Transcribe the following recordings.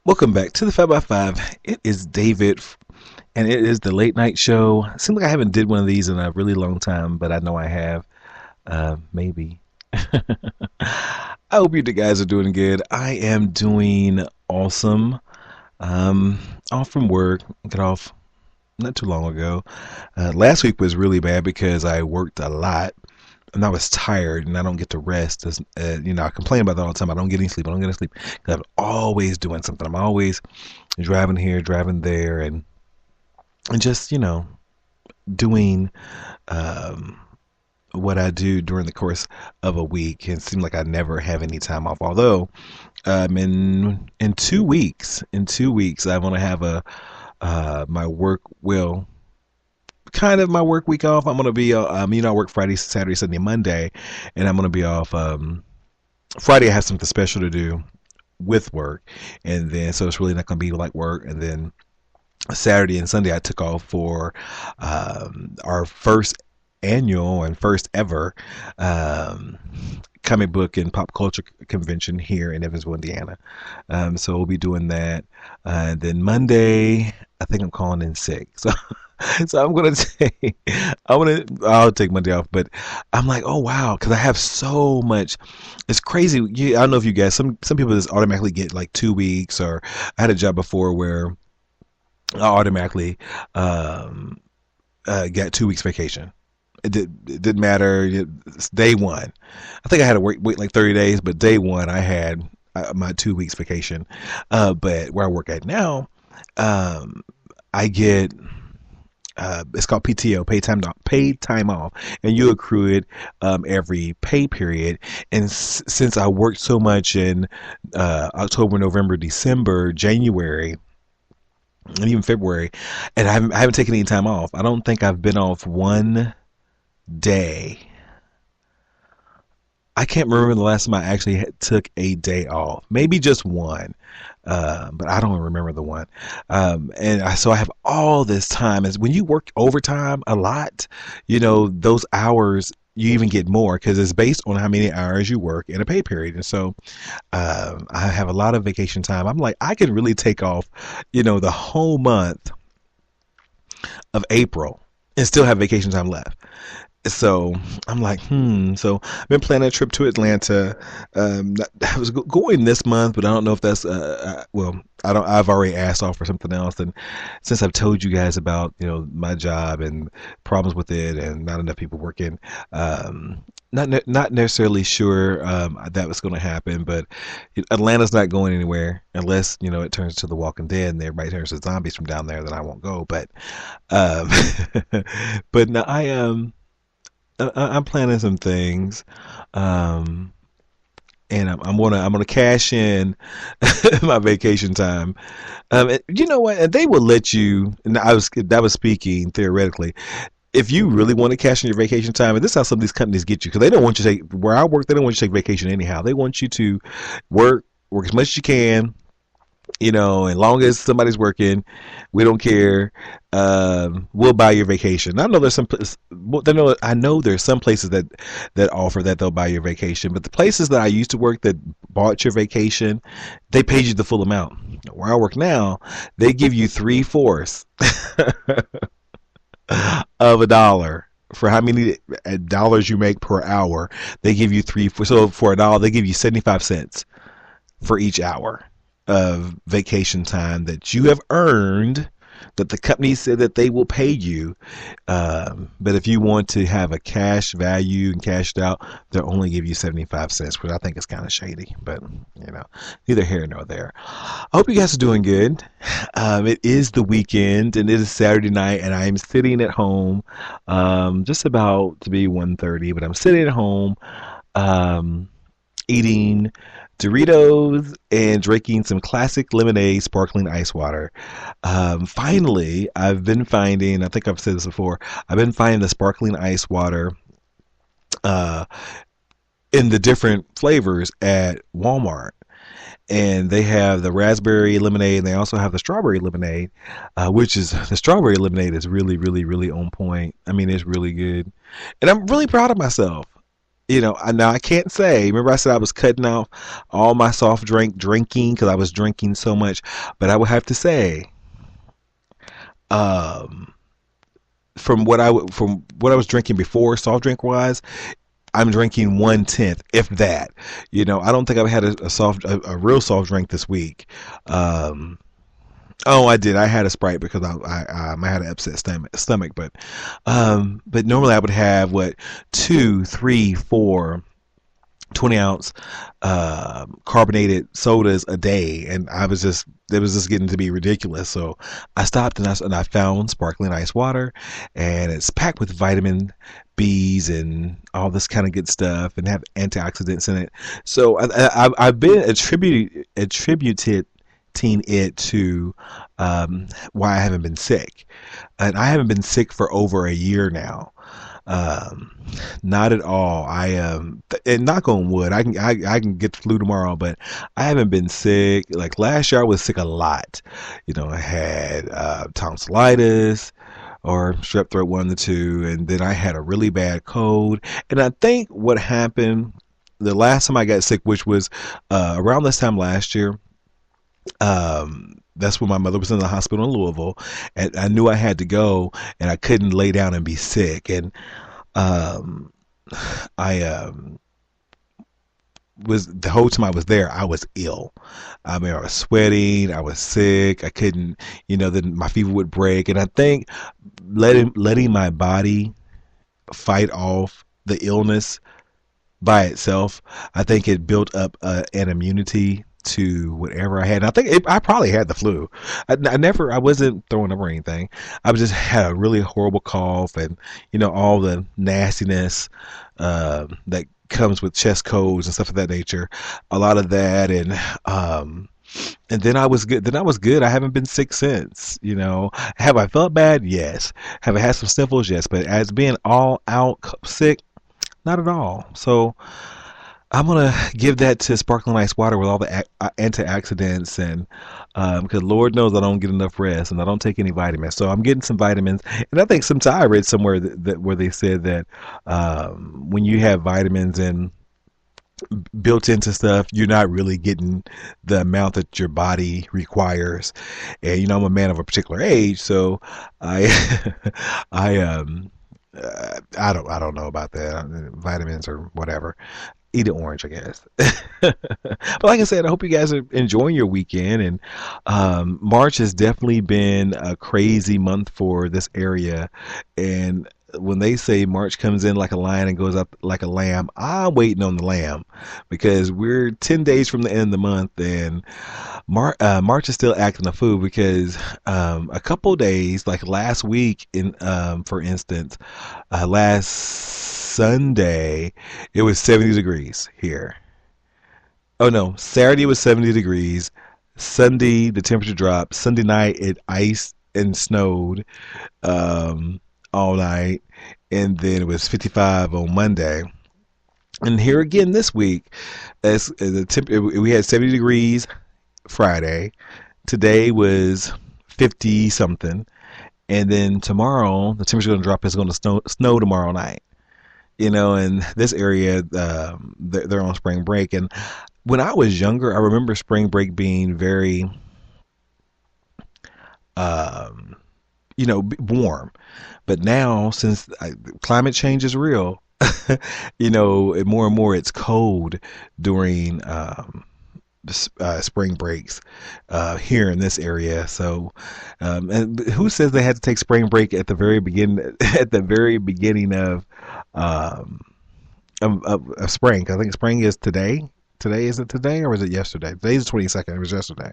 Welcome back to the 5x5. It is David, and it is the late night show. It seems like I haven't did one of these in a really long time, but I know I have. Maybe. I hope you guys are doing good. I am doing awesome. Off from work. Got off not too long ago. Last week was really bad because I worked a lot. And I was tired and I don't get to rest. I complain about that all the time. I don't get any sleep. Because I'm always doing something. I'm always driving here, driving there, and just, doing what I do during the course of a week. It seems like I never have any time off. Although in 2 weeks, I want to have my work kind of my work week off. I'm going to be, I work Friday, Saturday, Sunday, Monday, and I'm going to be off. Friday I have something special to do with work, and then so it's really not going to be like work. And then Saturday and Sunday I took off for our first annual and first ever comic book and pop culture convention here in Evansville, Indiana. So we'll be doing that. Then Monday, I think I'm calling in sick. So I'll take Monday off, but I'm like, oh wow, because I have so much. It's crazy. I don't know if you guys, some people just automatically get like 2 weeks, or I had a job before where I automatically got 2 weeks vacation. It didn't matter. It's day one. I think I had to wait like 30 days, but day one I had my 2 weeks vacation. But where I work at now, I get. It's called PTO, paid time off, and you accrue it every pay period. And since I worked so much in October, November, December, January, and even February, and I haven't taken any time off. I don't think I've been off one day. I can't remember the last time I actually took a day off. Maybe just one. But I don't remember the one. So I have all this time. As when you work overtime a lot, those hours, you even get more because it's based on how many hours you work in a pay period. And so I have a lot of vacation time. I'm like, I can really take off, the whole month of April and still have vacation time left. So I'm like, So I've been planning a trip to Atlanta. I was going this month, but I don't know if that's I've already asked off for something else. And since I've told you guys about my job and problems with it, and not enough people working, not necessarily sure that was going to happen. But Atlanta's not going anywhere unless it turns to The Walking Dead and everybody turns to zombies from down there. Then I won't go. But but no, I'm planning some things, and I'm gonna cash in my vacation time. And you know what? And they will let you. And that was speaking theoretically. If you really want to cash in your vacation time, and this is how some of these companies get you, because they don't want you to take. Where I work, they don't want you to take vacation anyhow. They want you to work as much as you can. As long as somebody's working, we don't care. We'll buy your vacation. I know there's some places that offer that they'll buy your vacation, but the places that I used to work that bought your vacation, they paid you the full amount. Where I work now, they give you 3/4 of $1 for how many dollars you make per hour. They give you 3/4. So for $1, they give you 75 cents for each hour of vacation time that you have earned, that the company said that they will pay you. But if you want to have a cash value and cashed out, they'll only give you 75 cents, which I think is kind of shady, but neither here nor there. I hope you guys are doing good. It is the weekend and it is Saturday night, and I am sitting at home, just about to be 1:30, but I'm sitting at home, eating Doritos and drinking some classic lemonade, sparkling ice water. Finally, I've been finding, I think I've said this before, I've been finding the sparkling ice water uh, in the different flavors at Walmart. And they have the raspberry lemonade and they also have the strawberry lemonade, which is the strawberry lemonade is really, really, really on point. I mean, it's really good. And I'm really proud of myself. Now I can't say. Remember, I said I was cutting off all my soft drinking because I was drinking so much. But I would have to say, um, from what I was drinking before, soft drink wise, I'm drinking 1/10, if that. I don't think I've had a real soft drink this week. Um, oh, I did. I had a Sprite because I had an upset stomach, but normally I would have what 2, 3, 4 20-ounce carbonated sodas a day, and it was just getting to be ridiculous. So I stopped and I found sparkling ice water, and it's packed with vitamin B's and all this kind of good stuff, and have antioxidants in it. So I've been attributed it to why I haven't been sick, and I haven't been sick for over a year now. Um, Not at all. And knock on wood, I can get the flu tomorrow, but I haven't been sick. Like last year, I was sick a lot. I had tonsillitis or strep throat, one of the two, and then I had a really bad cold. And I think what happened the last time I got sick, which was around this time last year. That's when my mother was in the hospital in Louisville, and I knew I had to go, and I couldn't lay down and be sick. And um, I was the whole time I was there, I was ill. I mean, I was sweating, I was sick, I couldn't, then my fever would break, and I think letting my body fight off the illness by itself, I think it built up an immunity to whatever I had. And I think I probably had the flu. I wasn't throwing up or anything. I just had a really horrible cough, and all the nastiness that comes with chest colds and stuff of that nature. A lot of that, and then I was good. I haven't been sick since. Have I felt bad? Yes. Have I had some sniffles? Yes. But as being all out sick, not at all. So I'm gonna give that to sparkling ice water with all the antioxidants, and because Lord knows I don't get enough rest and I don't take any vitamins, so I'm getting some vitamins. And I think sometime I read somewhere that where they said that when you have vitamins and built into stuff, you're not really getting the amount that your body requires. And I'm a man of a particular age, so I I don't know about that, vitamins or whatever. Eat an orange, I guess. But like I said, I hope you guys are enjoying your weekend. And March has definitely been a crazy month for this area. And when they say March comes in like a lion and goes up like a lamb, I'm waiting on the lamb, because we're 10 days from the end of the month, and March is still acting a fool, because a couple days, like last week, for instance, last Sunday, it was 70 degrees here. Oh no, Saturday was 70 degrees. Sunday, the temperature dropped. Sunday night, it iced and snowed all night. And then it was 55 on Monday. And here again this week, we had 70 degrees Friday. Today was 50 something. And then tomorrow, the temperature is going to drop. It's going to snow tomorrow night. In this area, they're on spring break. And when I was younger, I remember spring break being very, um, warm. But now, since climate change is real, more and more it's cold during spring breaks here in this area. So, and who says they had to take spring break at the very beginning? At the very beginning um, of spring? 'Cause I think spring is today. Today, is it today or was it yesterday? Today's the 22nd. It was yesterday.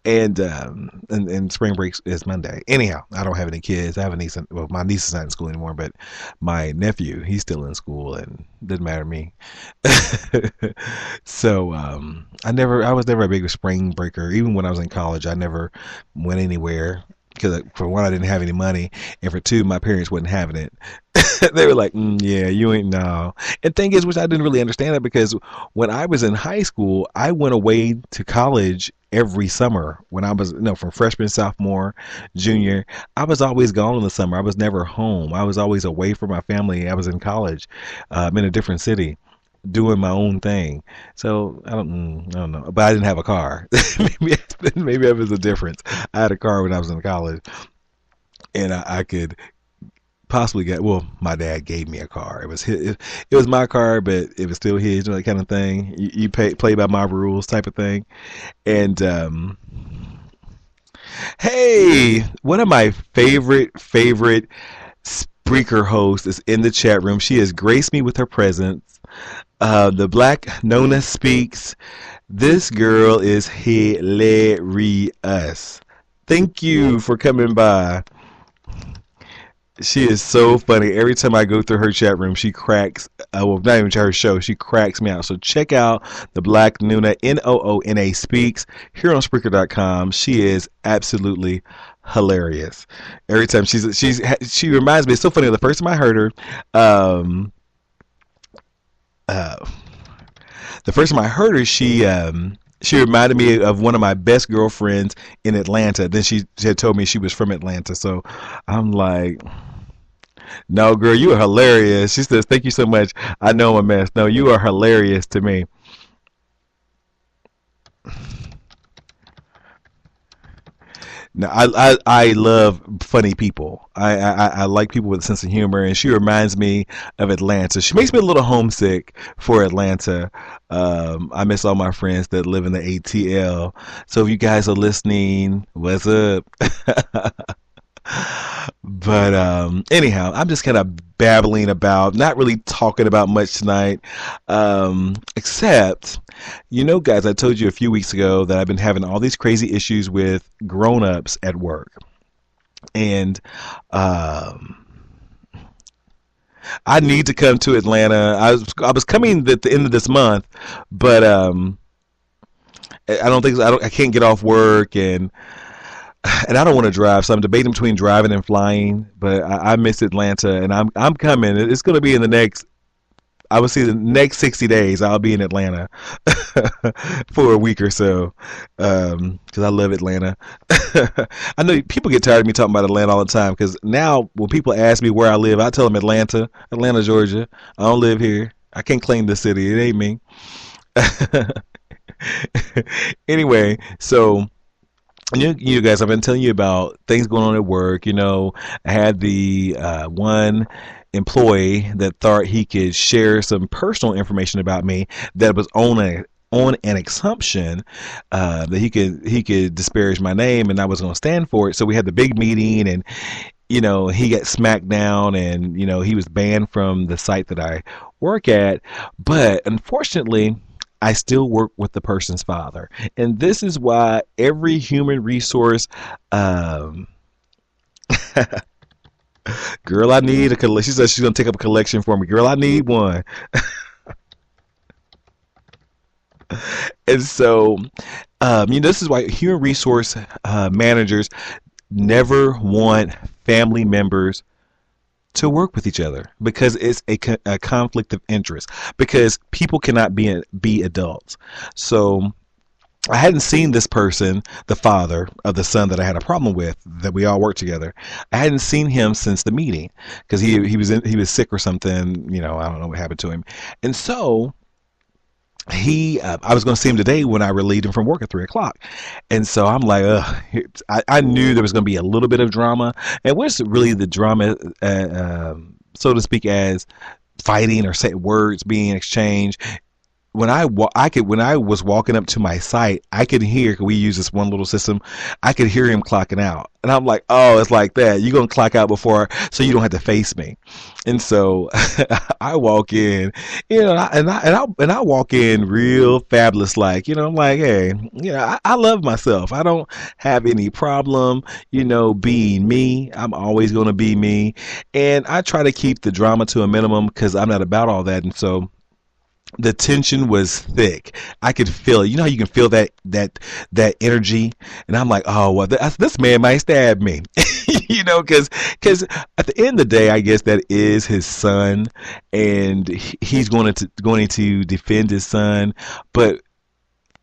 And spring break is Monday. Anyhow, I don't have any kids. I have a niece. Well, my niece is not in school anymore, but my nephew, he's still in school, and it doesn't matter to me. So I was never a big spring breaker. Even when I was in college, I never went anywhere because for one, I didn't have any money, and for two, my parents wasn't having it. They were like, "Yeah, you ain't no." And thing is, which I didn't really understand that because when I was in high school, I went away to college every summer. When I was, from freshman, sophomore, junior, I was always gone in the summer. I was never home. I was always away from my family. I was in college, in a different city, doing my own thing. So I don't know, but I didn't have a car. Maybe that was the difference. I had a car when I was in college, and I could possibly get. Well, my dad gave me a car. It was it was my car, but it was still his, that kind of thing. You play by my rules, type of thing. And hey, one of my favorite Spreaker hosts is in the chat room. She has graced me with her presence. The Black Nona speaks. This girl is hilarious. Thank you for coming by. She is so funny. Every time I go through her chat room, she cracks. Well, not even her show. She cracks me out. So check out the Black Nuna, Noona speaks here on Spreaker.com. She is absolutely hilarious. Every time she reminds me. It's so funny. The first time I heard her, uh, she reminded me of one of my best girlfriends in Atlanta. Then she had told me she was from Atlanta. So I'm like, no, girl, you are hilarious. She says, thank you so much. I know I'm a mess. No, you are hilarious to me. No, I love funny people. I like people with a sense of humor, and she reminds me of Atlanta. She makes me a little homesick for Atlanta. I miss all my friends that live in the ATL. So if you guys are listening, what's up? But anyhow, I'm just kind of babbling about, not really talking about much tonight, except, guys, I told you a few weeks ago that I've been having all these crazy issues with grown-ups at work. And I need to come to Atlanta. I was coming at the end of this month, but I can't get off work, and I don't want to drive, so I'm debating between driving and flying. But I miss Atlanta, and I'm coming. It's going to be in the next. I would say the next 60 days. I'll be in Atlanta for a week or so, because I love Atlanta. I know people get tired of me talking about Atlanta all the time, because now when people ask me where I live, I tell them Atlanta, Georgia. I don't live here. I can't claim the city. It ain't me. Anyway, so. You guys, I've been telling you about things going on at work. I had the one employee that thought he could share some personal information about me that was on an assumption that he could disparage my name, and I was going to stand for it. So we had the big meeting, and he got smacked down, and he was banned from the site that I work at. But unfortunately, I still work with the person's father. And this is why every human resource, girl, I need a collection. She says she's going to take up a collection for me. Girl, I need one. And so, this is why human resource managers never want family members to work with each other, because it's a conflict of interest, because people cannot be adults. So I hadn't seen this person, the father of the son that I had a problem with, that we all worked together. I hadn't seen him since the meeting, because he was sick or something. I don't know what happened to him. And so I was going to see him today when I relieved him from work at 3 o'clock. And so I'm like, I knew there was going to be a little bit of drama. And what's really the drama, so to speak, as fighting or say words being exchanged? when I was walking up to my site, I could hear, 'cause we use this one little system, I could hear him clocking out. And I'm like, oh, it's like that. You're going to clock out before, so you don't have to face me. And so I walk in, and I walk in real fabulous, like, I'm like, hey, I love myself. I don't have any problem, being me. I'm always going to be me. And I try to keep the drama to a minimum because I'm not about all that. And so the tension was thick. I could feel it. You know how you can feel that energy, and I'm like, oh well, this man might stab me, because at the end of the day, I guess that is his son, and he's going to defend his son, but.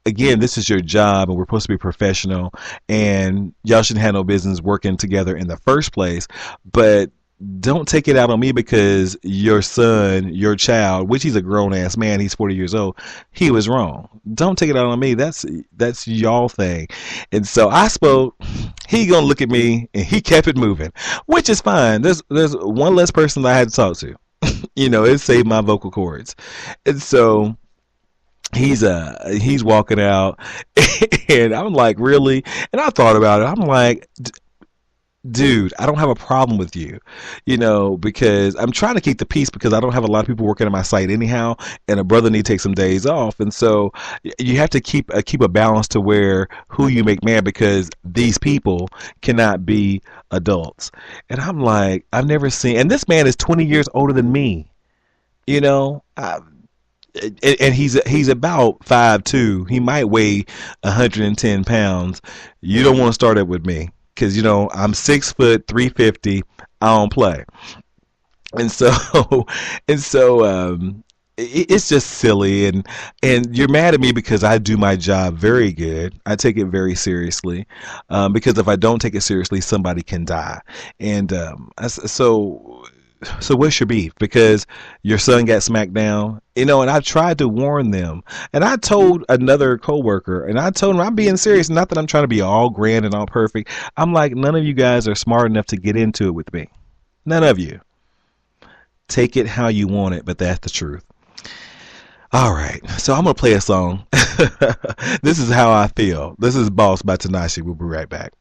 Again, this is your job, and we're supposed to be professional, and y'all shouldn't have no business working together in the first place. But don't take it out on me because your son, your child, which he's a grown ass man, he's 40 years old, he was wrong. Don't take it out on me. That's y'all thing. And so I spoke. He gonna look at me, and he kept it moving, which is fine. There's one less person that I had to talk to. It saved my vocal cords, and so. He's walking out, and I'm like, really? And I thought about it. I'm like, dude, I don't have a problem with you, because I'm trying to keep the peace because I don't have a lot of people working at my site anyhow, and a brother need to take some days off, and so you have to keep a balance to where who you make mad because these people cannot be adults. And I'm like, I've never seen, and this man is 20 years older than me, and he's about 5'2". He might weigh 110 pounds. You don't want to start it with me because I'm 6 foot 350. I don't play, and so it's just silly, and you're mad at me because I do my job very good. I take it very seriously, because if I don't take it seriously, somebody can die, and so what's your beef? Because your son got smacked down, and I tried to warn them, and I told another coworker, and I told him I'm being serious. Not that I'm trying to be all grand and all perfect. I'm like, none of you guys are smart enough to get into it with me. None of you. Take it how you want it, but that's the truth. All right, so I'm gonna play a song. This is how I feel. This is Boss by Tanashi. We'll be right back.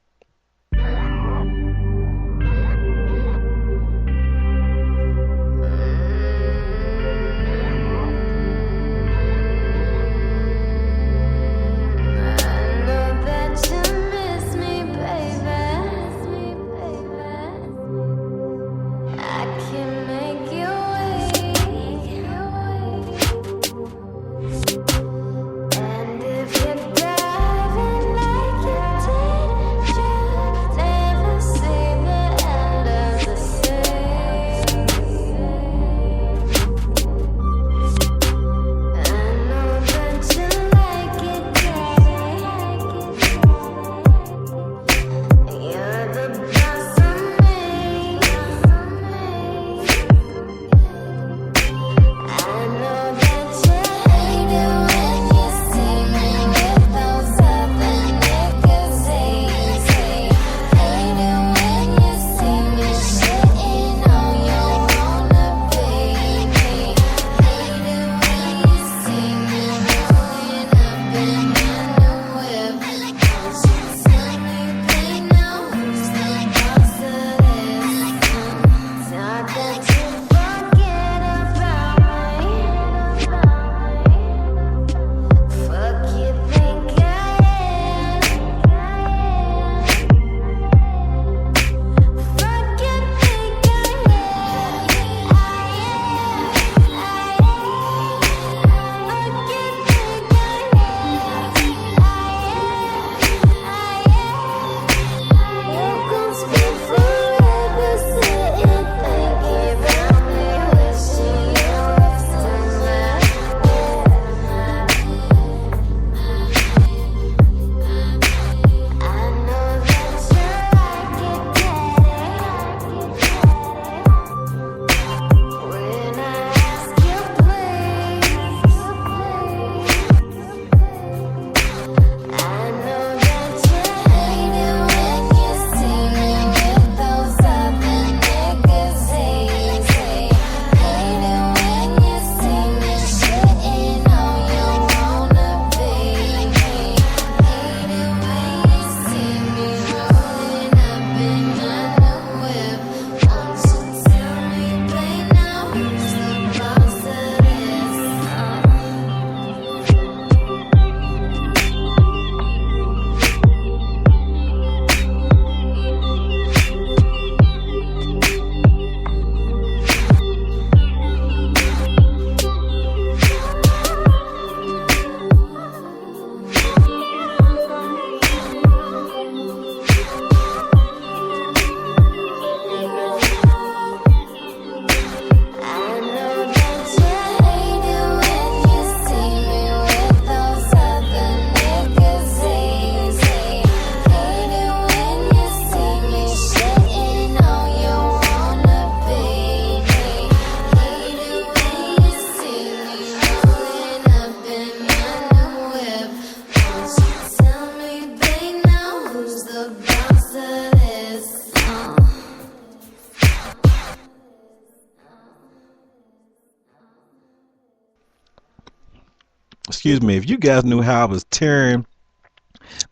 Excuse me, if you guys knew how I was tearing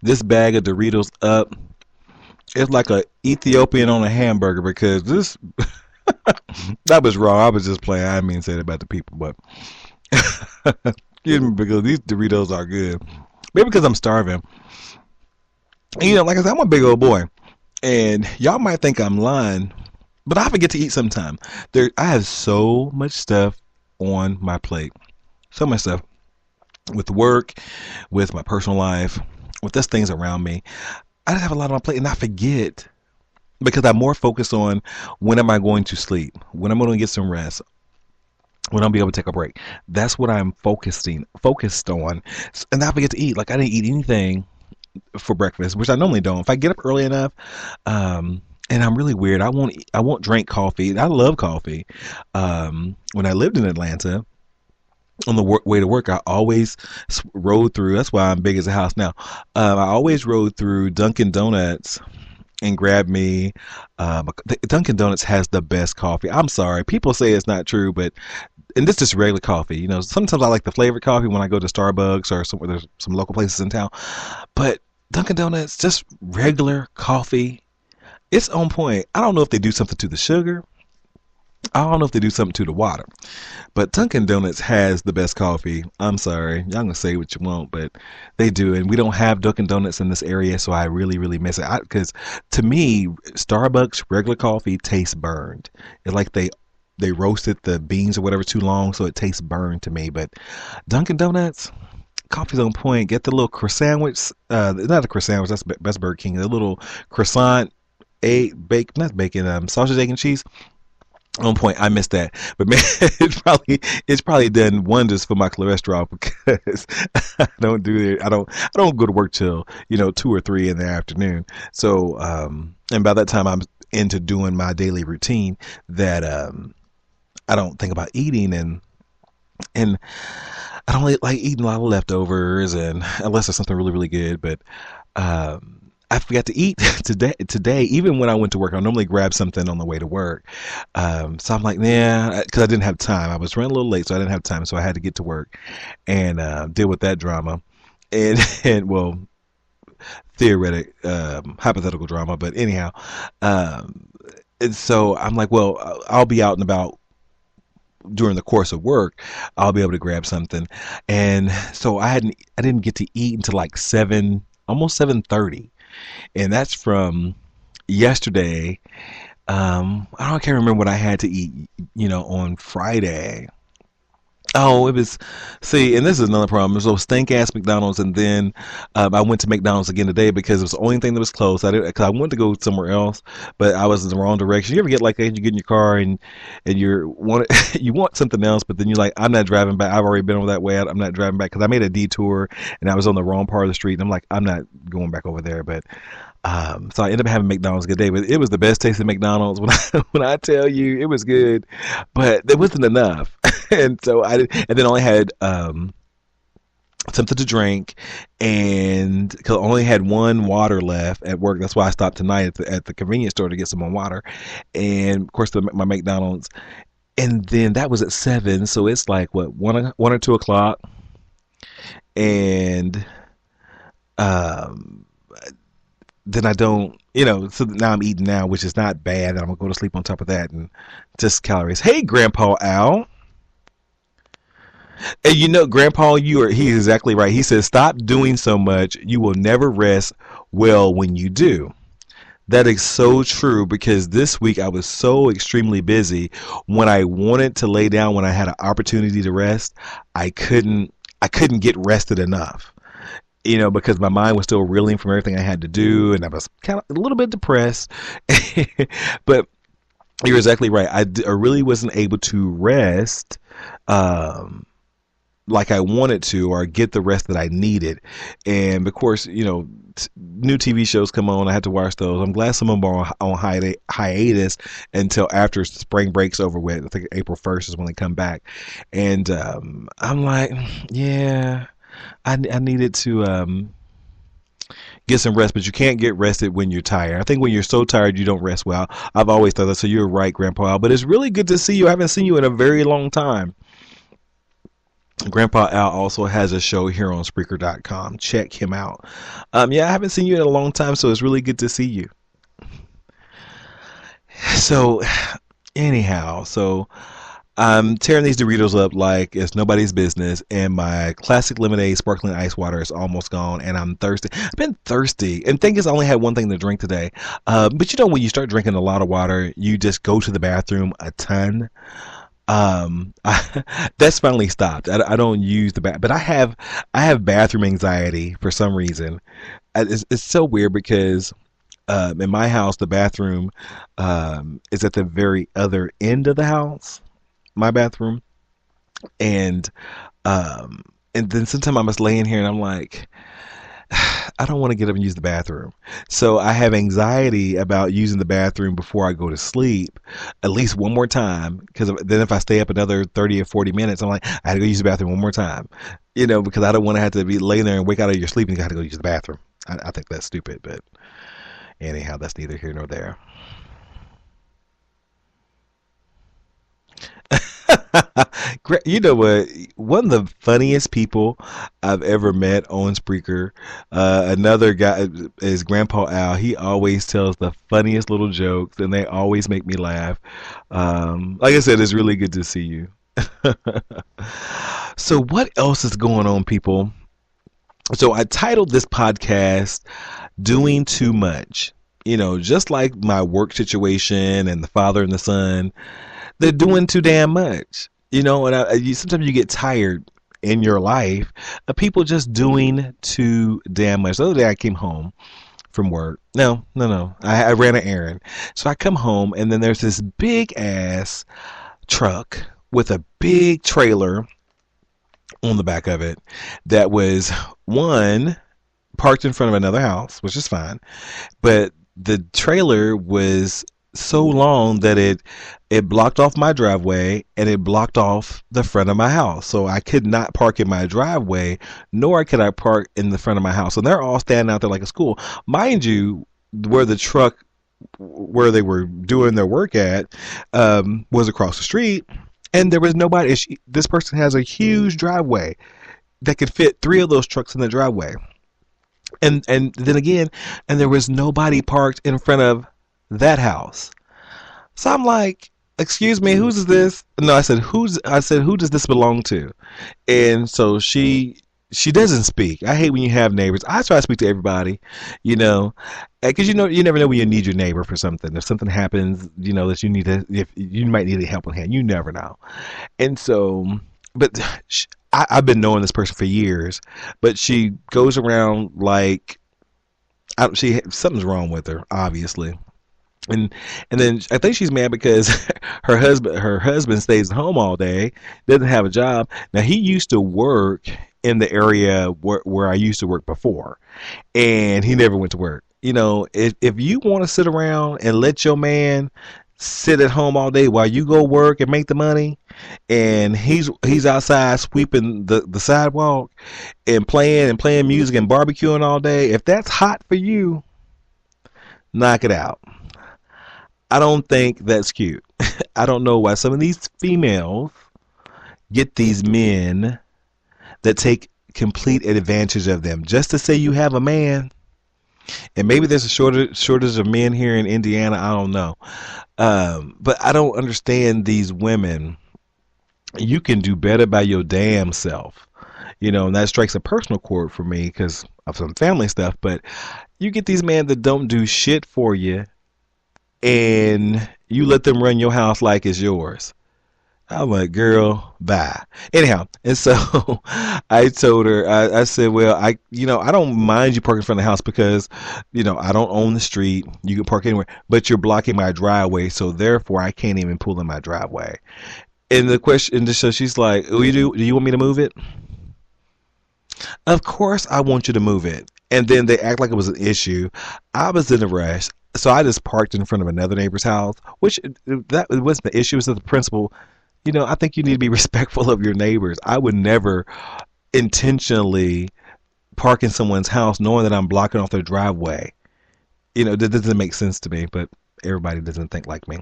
this bag of Doritos up, it's like a Ethiopian on a hamburger because this that was wrong. I was just playing. I didn't mean to say that about the people, but excuse me because these Doritos are good. Maybe because I'm starving. Like I said, I'm a big old boy, and y'all might think I'm lying, but I forget to eat sometime. I have so much stuff on my plate, so much stuff with work, with my personal life, with just things around me. I just have a lot on my plate, and I forget because I'm more focused on when am I going to sleep, when I'm going to get some rest, when I'll be able to take a break. That's what I'm focused on, and I forget to eat. Like I didn't eat anything for breakfast, which I normally don't. If I get up early enough, and I'm really weird, I won't drink coffee. I love coffee. When I lived in Atlanta, on the way to work, I always rode through. That's why I'm big as a house now. I always rode through Dunkin' Donuts and grabbed me. Dunkin' Donuts has the best coffee. I'm sorry, people say it's not true, but and this is regular coffee. Sometimes I like the flavored coffee when I go to Starbucks or somewhere. There's some local places in town, but Dunkin' Donuts, just regular coffee, it's on point. I don't know if they do something to the sugar. I don't know if they do something to the water, but Dunkin' Donuts has the best coffee. I'm sorry, y'all gonna say what you want, but they do, and we don't have Dunkin' Donuts in this area, so I really, really miss it. Because to me, Starbucks regular coffee tastes burned. It's like they roasted the beans or whatever too long, so it tastes burned to me. But Dunkin' Donuts, coffee's on point. Get the little croissant, not a croissant, that's Burger King. The little croissant, not bacon, sausage, egg, and cheese. On point. I missed that, but man, it's probably done wonders for my cholesterol because I don't do it. I don't go to work till 2 or 3 in the afternoon. So and by that time I'm into doing my daily routine that I don't think about eating and I don't like eating a lot of leftovers and unless there's something really really good, but I forgot to eat today, even when I went to work. I normally grab something on the way to work. So I'm like, nah, because I didn't have time. I was running a little late, so I didn't have time. So I had to get to work and deal with that drama. And, and well, theoretic, hypothetical drama. But anyhow, and so I'm like, well, I'll be out and about during the course of work. I'll be able to grab something. And so I didn't get to eat until like 7, almost 7:30. And that's from yesterday. I can't remember what I had to eat, on Friday. Oh, it was, see, and this is another problem. It was those stink ass McDonald's, and then I went to McDonald's again today because it was the only thing that was closed. Because I wanted to go somewhere else, but I was in the wrong direction. You ever get like that? You get in your car and you want something else, but then you're like, I'm not driving back. I've already been over that way. I'm not driving back because I made a detour and I was on the wrong part of the street. And I'm like, I'm not going back over there. But so I ended up having McDonald's a good day, but it was the best tasting McDonald's when I tell you it was good, but there wasn't enough, and so and then I only had something to drink, and because I only had one water left at work, that's why I stopped tonight at the convenience store to get some more water, and of course my McDonald's, and then that was at 7, so it's like what 1 or 2 o'clock, and um then I don't, so now I'm eating now, which is not bad. I'm gonna go to sleep on top of that and just calories. Hey, Grandpa Al. And Grandpa, he's exactly right. He says, stop doing so much. You will never rest well when you do. That is so true because this week I was so extremely busy. When I wanted to lay down, when I had an opportunity to rest, I couldn't get rested enough. Because my mind was still reeling from everything I had to do, and I was kind of a little bit depressed. But you're exactly right. I really wasn't able to rest like I wanted to, or get the rest that I needed. And of course, new TV shows come on. I had to watch those. I'm glad some of them are on hiatus until after spring break's over with. I think April 1st is when they come back. And I'm like, yeah. I needed to get some rest, but you can't get rested when you're tired. I think when you're so tired, you don't rest well. I've always thought that, so you're right, Grandpa. But it's really good to see you. I haven't seen you in a very long time. Grandpa Al also has a show here on Spreaker.com. Check him out. Yeah, I haven't seen you in a long time, so it's really good to see you. So, anyhow, so I'm tearing these Doritos up like it's nobody's business, and my classic lemonade sparkling ice water is almost gone, and I'm thirsty. I've been thirsty, and thing is, I only had one thing to drink today. But you know, when you start drinking a lot of water, you just go to the bathroom a ton. That's finally stopped. I don't use the bath, but I have bathroom anxiety for some reason. It's so weird because in my house, the bathroom is at the very other end of the house, my bathroom, and um, and then sometimes I'm just laying here and I'm like, I don't want to get up and use the bathroom. So I have anxiety about using the bathroom before I go to sleep at least one more time. Because then if I stay up another 30 or 40 minutes, I'm like, I had to go use the bathroom one more time. Because I don't want to have to be laying there and wake out of your sleep and you got to go use the bathroom. I think that's stupid. But anyhow, that's neither here nor there. You know what? One of the funniest people I've ever met on Spreaker, another guy is Grandpa Al. He always tells the funniest little jokes, and they always make me laugh. Like I said, it's really good to see you. So, what else is going on, people? So, I titled this podcast "Doing Too Much." Just like my work situation and the father and the son, they're doing too damn much. And sometimes you get tired in your life of people just doing too damn much. The other day I came home from work. No, no, no. I ran an errand. So I come home and then there's this big ass truck with a big trailer on the back of it that was one parked in front of another house, which is fine. But the trailer was so long that it blocked off my driveway and it blocked off the front of my house. So I could not park in my driveway, nor could I park in the front of my house. And they're all standing out there like a school. Mind you, where they were doing their work at, was across the street, and there was nobody. This person has a huge driveway that could fit three of those trucks in the driveway. And then again, and there was nobody parked in front of that house. So I'm like, excuse me, whose is this? No, I said, who does this belong to? And so she doesn't speak. I hate when you have neighbors. I try to speak to everybody, because you never know when you need your neighbor for something. If something happens, that if you might need a helping hand, you never know. And so, but I've been knowing this person for years, but she goes around like something's wrong with her, obviously. And then I think she's mad because her husband stays at home all day, doesn't have a job. Now he used to work in the area where I used to work before, and he never went to work. If you want to sit around and let your man sit at home all day while you go work and make the money, and he's outside sweeping the sidewalk and playing music and barbecuing all day, if that's hot for you, knock it out. I don't think that's cute. I don't know why some of these females get these men that take complete advantage of them just to say you have a man. And maybe there's a shortage of men here in Indiana. I don't know. But I don't understand these women. You can do better by your damn self. And that strikes a personal chord for me because of some family stuff. But you get these men that don't do shit for you, and you let them run your house like it's yours. I'm like, girl, bye. Anyhow, and so I told her, I said, well, I don't mind you parking in front of the house because, I don't own the street. You can park anywhere, but you're blocking my driveway, so therefore I can't even pull in my driveway. And the question, and so she's like, oh, do you want me to move it? Of course I want you to move it. And then they act like it was an issue. I was in a rush. So I just parked in front of another neighbor's house, which that wasn't the issue. It was the principle. I think you need to be respectful of your neighbors. I would never intentionally park in someone's house knowing that I'm blocking off their driveway. That doesn't make sense to me, but everybody doesn't think like me.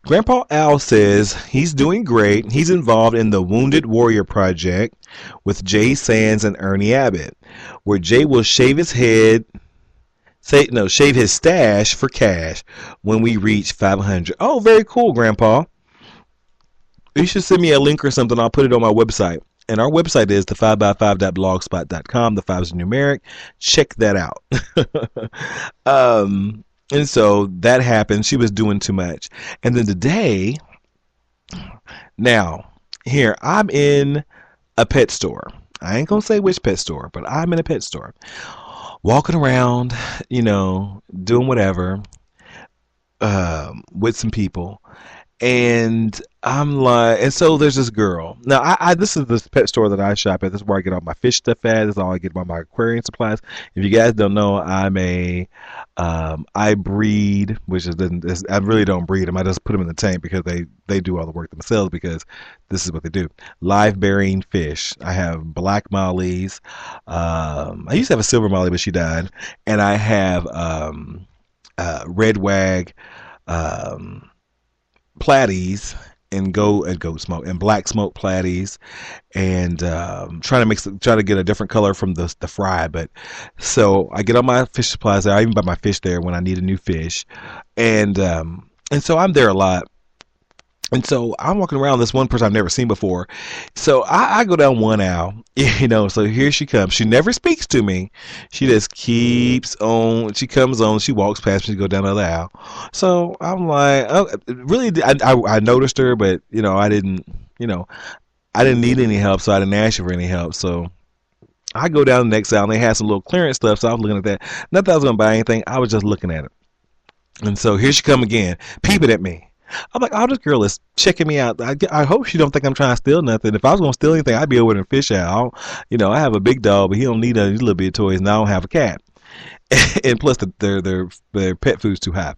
Grandpa Al says he's doing great. He's involved in the Wounded Warrior Project with Jay Sands and Ernie Abbott, where Jay will shave his head, shave his stash for cash when we reach 500. Oh, very cool, Grandpa. You should send me a link or something. I'll put it on my website. And our website is the 5x5.blogspot.com. The 5 is numeric. Check that out. And so that happened. She was doing too much. And then today, now, here, I'm in a pet store. I ain't going to say which pet store, but I'm in a pet store. Walking around, doing whatever with some people. And I'm like, and so there's this girl. Now, this is the pet store that I shop at. This is where I get all my fish stuff at. This is all I get all my aquarium supplies. If you guys don't know, I breed, I really don't breed them. I just put them in the tank because they do all the work themselves, because this is what they do. Live bearing fish. I have black mollies. I used to have a silver molly, but she died. And I have red wag, platies and goat smoke and black smoke platies, and trying to get a different color from the fry. But so I get all my fish supplies there. I even buy my fish there when I need a new fish, and so I'm there a lot. And so I'm walking around this one person I've never seen before. So I go down one aisle, so here she comes. She never speaks to me. She just keeps on. She comes on. She walks past me. She goes down the other aisle. So I'm like, oh, really, I noticed her, but, I didn't need any help, so I didn't ask her for any help. So I go down the next aisle, and they had some little clearance stuff, so I was looking at that. Not that I was going to buy anything. I was just looking at it. And so here she come again, peeping at me. I'm like, oh, this girl is checking me out. I hope she don't think I'm trying to steal nothing. If I was going to steal anything, I'd be over in the fish out. I have a big dog, but he don't need these little bit of toys, and I don't have a cat. And plus, their pet food's too high.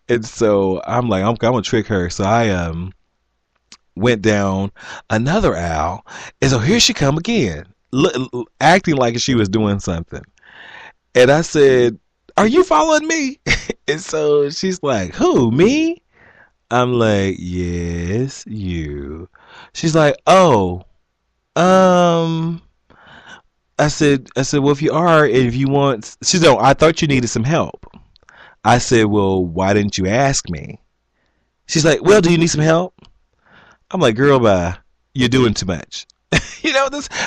And so I'm like, I'm going to trick her. So I went down another aisle, and so here she come again, acting like she was doing something. And I said, are you following me? And so she's like, who, me? I'm like, yes, you. She's like, oh, I said, well, if you are, and if you want, she's like, I thought you needed some help. I said, well, why didn't you ask me? She's like, well, do you need some help? I'm like, girl, bye. You're doing too much.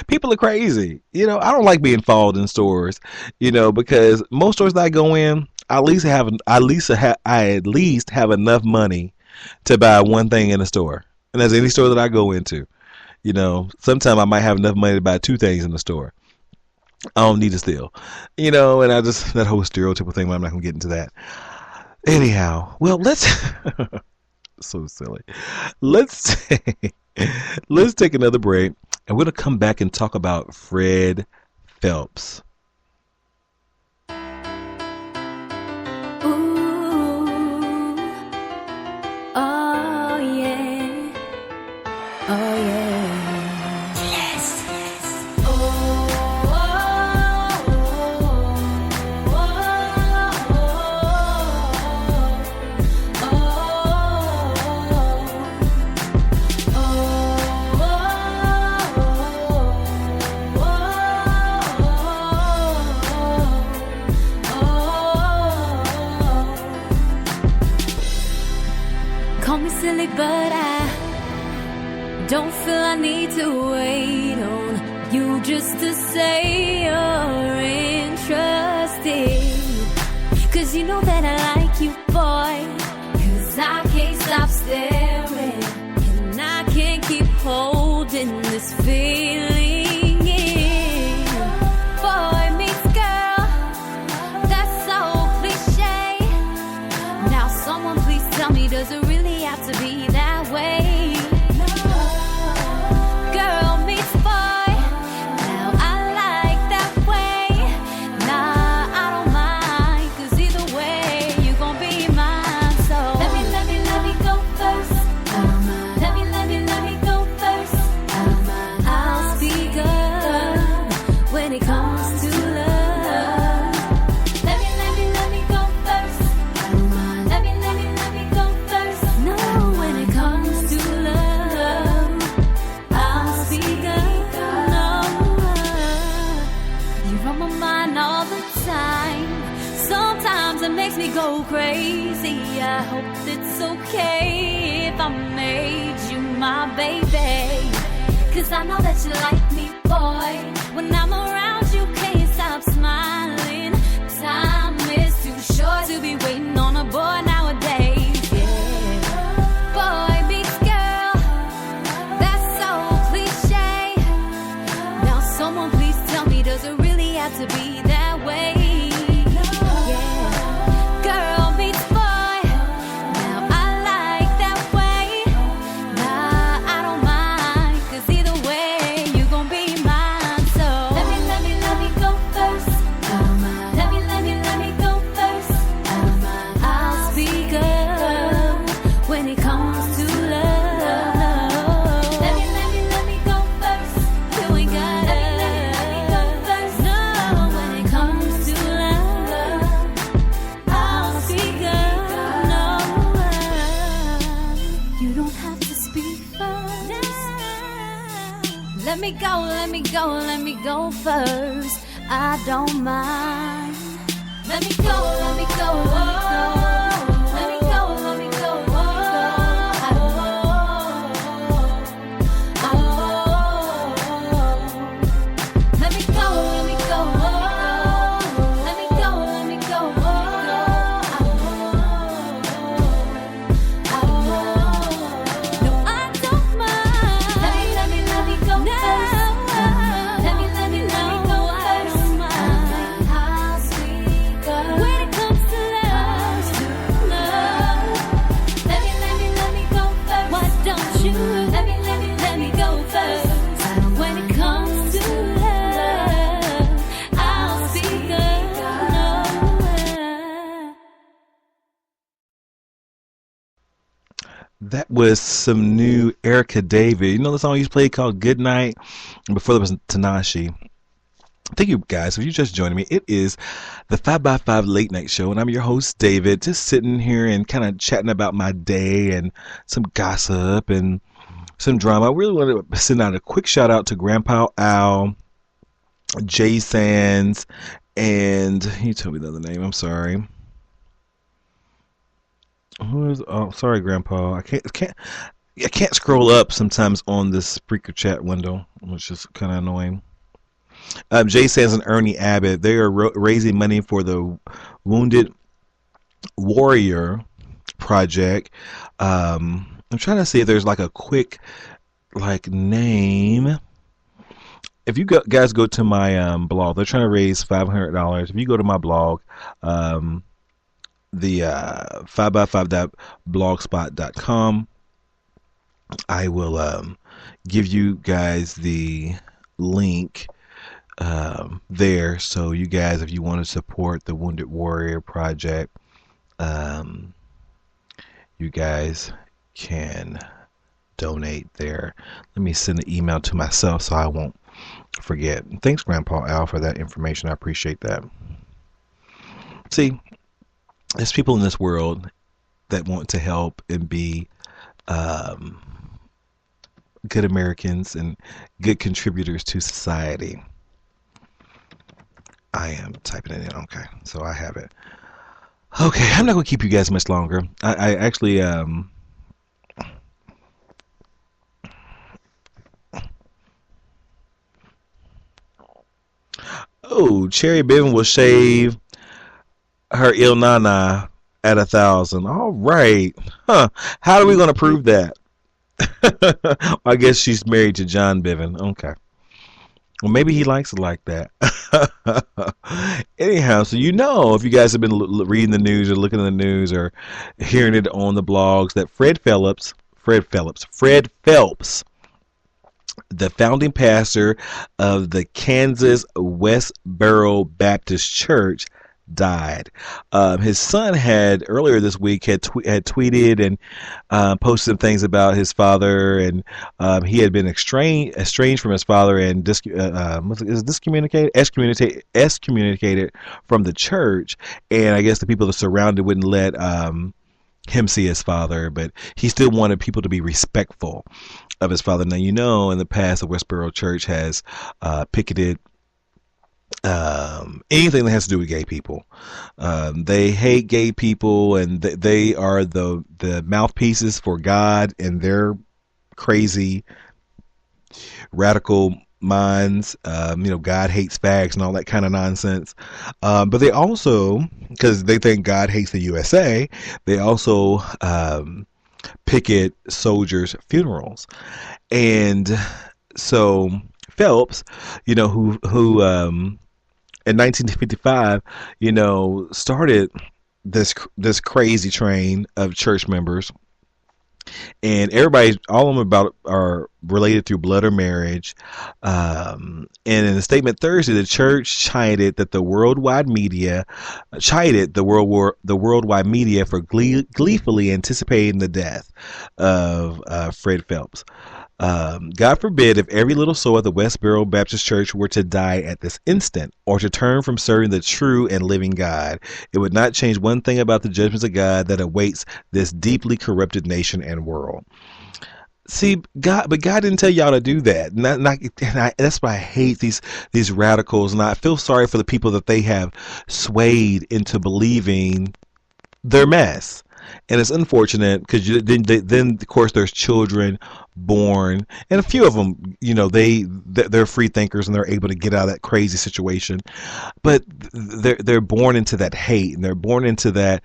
People are crazy. I don't like being followed in stores, because most stores that I go in, I at least have enough money to buy one thing in a store. And that's any store that I go into. Sometimes I might have enough money to buy two things in the store. I don't need to steal. And I just, that whole stereotypical thing, but I'm not going to get into that. Anyhow, well, let's, so silly. Let's take another break, and we're going to come back and talk about Fred Phelps. But I don't feel I need to wait on you just to say you're interested. 'Cause you know that I like you, boy. 'Cause I can't stop staring, and I can't keep holding this feeling in. Boy meets girl, that's so cliche. Now someone please tell me, does it really have to be that way? Girl meets boy, now I like that way. Nah, I don't mind, 'cause either way you gon' be mine. So let me go first. Let me go first. I'll okay if I made you my baby. Cause I know that you like me, boy. When I'm around, you can't stop smiling. Time is too short to be waiting on a boy nowadays. Yeah. Boy meets girl, that's so cliche. Now someone please tell me, does it really have to be that way? Yeah. Girl meets boy, now I like that way. Nah, I don't mind, cause either way you gon' be mine. So let me go first. Let me go first. I'll speak up when it comes to love. Let me go first. You ain't got let me go first. No, when it comes to love, I'll speak up. No, you don't have to speak first. Let me go first. I don't mind. Let me go, let me go, let me go, let me go, let me go, let me go, let me go, let me go, no, I don't mind. Let me go first. Let me go first. I'll speak up when it comes to love. Let me go first. Why don't you let me go first? When it comes to love, I'll speak up. No. That was some new Erica David. You know the song you played called Good Night? And before that was Tanashi. Thank you guys. If you just joining me, it is the 5x5 Late Night Show, and I'm your host, David, just sitting here and kind of chatting about my day and some gossip and some drama. I really want to send out a quick shout out to Grandpa Al, Jay Sands, and you told me the other name. I'm sorry. Who is? Oh, sorry, Grandpa. I can't scroll up sometimes on this Spreaker chat window, which is kind of annoying. Jay Sands and Ernie Abbott, they are raising money for the Wounded Warrior Project. I'm trying to see if there's like a quick name. If you guys go to my blog, they're trying to raise $500. If you go to my blog, the 5x5.blogspot.com, I will give you guys the link there, so you guys, if you want to support the Wounded Warrior Project, you guys can donate there. Let me send an email to myself so I won't forget. Thanks, Grandpa Al, for that information. I appreciate that. See, there's people in this world that want to help and be good Americans and good contributors to society. I am typing it in. Okay, so I have it. Okay, I'm not going to keep you guys much longer. I actually oh, Cherry Bevan will shave her Il Nana at 1,000. All right. Huh. How are we going to prove that? I guess she's married to John Bevan. Okay. Well, maybe he likes it like that. Anyhow, so if you guys have been reading the news or looking at the news or hearing it on the blogs, that Fred Phelps, the founding pastor of the Kansas Westboro Baptist Church, died. His son had earlier this week had tweeted and posted some things about his father, and he had been estranged from his father and excommunicated from the church. And I guess the people that surrounded wouldn't let him see his father, but he still wanted people to be respectful of his father. Now, in the past, the Westboro Church has picketed anything that has to do with gay people. They hate gay people, and they are the mouthpieces for God and their crazy radical minds. God hates fags and all that kind of nonsense. But they also, because they think God hates the USA, they also picket soldiers' funerals. And so Phelps, who in 1955, started this crazy train of church members, and everybody, all of them are related through blood or marriage. And in a statement Thursday, the church chided the worldwide media for gleefully anticipating the death of Fred Phelps. God forbid if every little soul at the Westboro Baptist Church were to die at this instant, or to turn from serving the true and living God. It would not change one thing about the judgments of God that awaits this deeply corrupted nation and world. See, God didn't tell y'all to do that. That's why I hate these radicals, and I feel sorry for the people that they have swayed into believing their mess. And it's unfortunate because then of course there's children born, and a few of them, they're free thinkers and they're able to get out of that crazy situation, but they're born into that hate, and they're born into that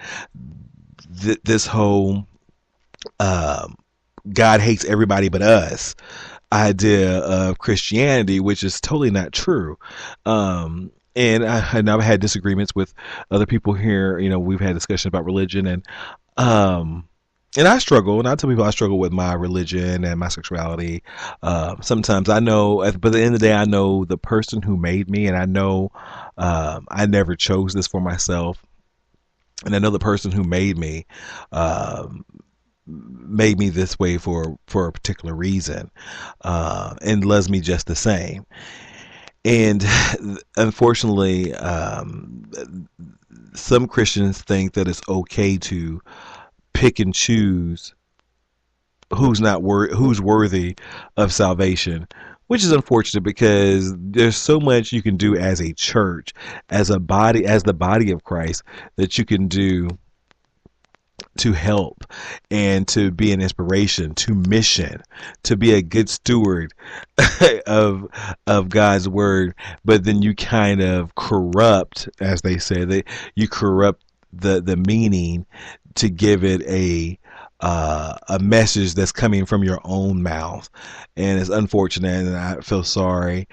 this whole God hates everybody but us idea of Christianity, which is totally not true. And I've had disagreements with other people here. We've had discussions about religion, and I struggle, and I tell people I struggle with my religion and my sexuality. Sometimes I know, but at the end of the day, I know the person who made me, and I know I never chose this for myself. And I know the person who made me this way for a particular reason, and loves me just the same. And unfortunately, some Christians think that it's okay to pick and choose who's worthy of salvation, which is unfortunate because there's so much you can do as a church, as the body of Christ, that you can do to help and to be an inspiration, to mission, to be a good steward of God's word. But then you kind of corrupt, as they say, you corrupt the meaning to give it a message that's coming from your own mouth. And it's unfortunate, and I feel sorry